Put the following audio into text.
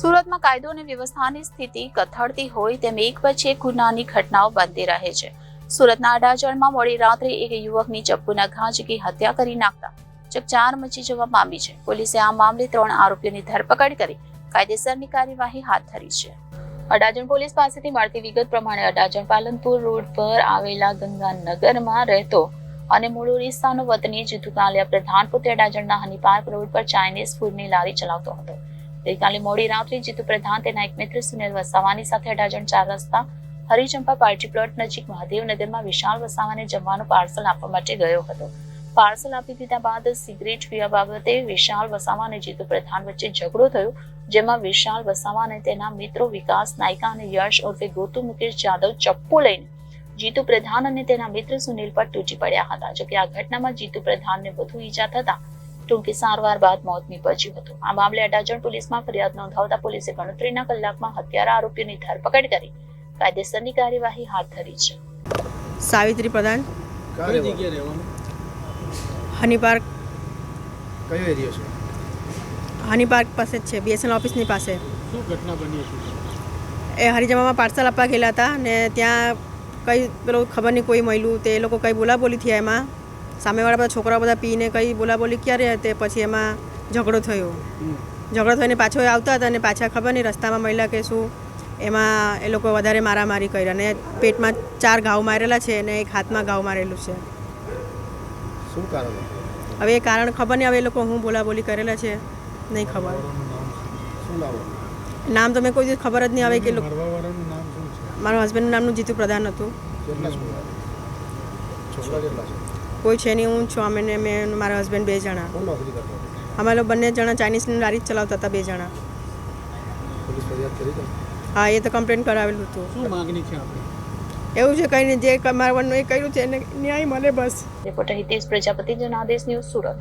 સુરતમાં કાયદો અને વ્યવસ્થાની સ્થિતિ કથળતી હોય તેમ એક પછી એક ગુનાની ઘટનાઓ બનતી રહે છે. સુરતના અડાજણમાં મોડી રાત્રે એક યુવકની ચપ્પુના ઘા ઝીકી હત્યા કરી નાખતા ચકચાર મચી જવા પામી છે. પોલીસે આ મામલે 3 આરોપીઓની ધરપકડ કરી કાયદેસરની કાર્યવાહી હાથ ધરી છે. અડાજણ પોલીસ પાસેથી મળતી વિગત પ્રમાણે અડાજણ પાલનપુર રોડ પર આવેલા ગંગાનગરમાં રહેતો અને મૂળ ઓરિસ્સાનો વતની જીતુ કાલિયા પ્રધાન પુત્ર અડાજણના હની પાર્ક રોડ પર ચાઇનીઝ ફૂડની લારી ચલાવતો હતો. ગઈકાલે મોડી રાત્રે જીતુ પ્રધાન તેના એક મિત્ર સુનિલ વસાવાની સાથે અડાજણ 4 રસ્તા હરિચંપા પાર્ટી પ્લોટ નજીક મહાદેવનગરમાં વિશાલ વસાવાને જમવાનું પાર્સલ આપવા માટે ગયો હતો. પાર્સલ આપી દીધા બાદ સિગરેટ પીવા બાબતે વિશાલ વસાવા અને જીતુ પ્રધાન વચ્ચે ઝઘડો થયો, જેમાં વિશાલ વસાવા અને તેના મિત્રો વિકાસ નાયકા અને યશ ઉર્ફે ગોતુ મુકેશ જાદવ ચપ્પુ લઈને જીતુ પ્રધાન અને તેના મિત્ર સુનિલ પર તૂટી પડ્યા હતા. જોકે આ ઘટનામાં જીતુ પ્રધાનને વધુ ઈજા થતા ટૂંકી સારવાર બાદ મોત નીપજ્યું હતું. આ મામલે અડાજણ પોલીસમાં ફરિયાદ નોંધાવતા પોલીસે ગણતરીના કલાકમાં હત્યારા આરોપીઓની ધરપકડ કરી કાયદેસરની કાર્યવાહી હાથ ધરી છે. સાવિત્રી પ્રધાન, કઈ જગ્યાએ રહેવાનું? હની પાર્ક. કયો એરિયો છે? હની પાર્ક પાસે જ છે, બીએસએનએલ ઓફિસની પાસે. શું ઘટના બની હતી? એ હરિજમામાં પાર્સલ આપવા ગયેલા હતા ને ત્યાં કંઈ પેલું ખબર નહીં કોઈ મળ્યું તે લોકો કંઈ બોલાબોલી થયા. એમાં સામેવાળા બધા છોકરાઓ બધા પીને કંઈ બોલાબોલી ક્યારે તે પછી એમાં ઝઘડો થયો. ઝઘડો થઈને પાછો આવતા હતા અને પાછા ખબર નહીં રસ્તામાં મળ્યા કે શું, એમાં એ લોકો વધારે મારામારી કરી અને પેટમાં 4 ઘાવ મારેલા છે અને એક હાથમાં ઘાવ મારેલું છે. શું કારણ? હવે એ કારણ ખબર નહીં. હવે એ લોકો હું બોલાબોલી કરેલા છે નહીં ખબર. શું નામ? નામ તો મેં કોઈ દિવસ ખબર જ નહીં આવે કે લોકો. મરવાવાળાનું નામ શું છે? મારા હસબન્ડનું નામનું જીતુ પ્રધાન હતું. કેટલા છોકરા? છોકરા કેટલા છે? કોઈ છે નહીં, હું છું. અમે મેં મારા હસબન્ડ 2 જણા. કોણ નોકરી કરતો? અમે લોકો બંને જણા ચાઇનીઝની લારી જ ચલાવતા હતા, 2 જણા. પોલીસ ફરિયાદ કરી છે? હા, એ તો કમ્પ્લેન કરાવેલું હતું. શું માંગણી છે આપણે? એવું છે કંઈ નહીં, જે મારવાનું એ કર્યું છે એને ન્યાય મળે બસ. Reporter Hitesh Prajapati, Janadesh news, Surat.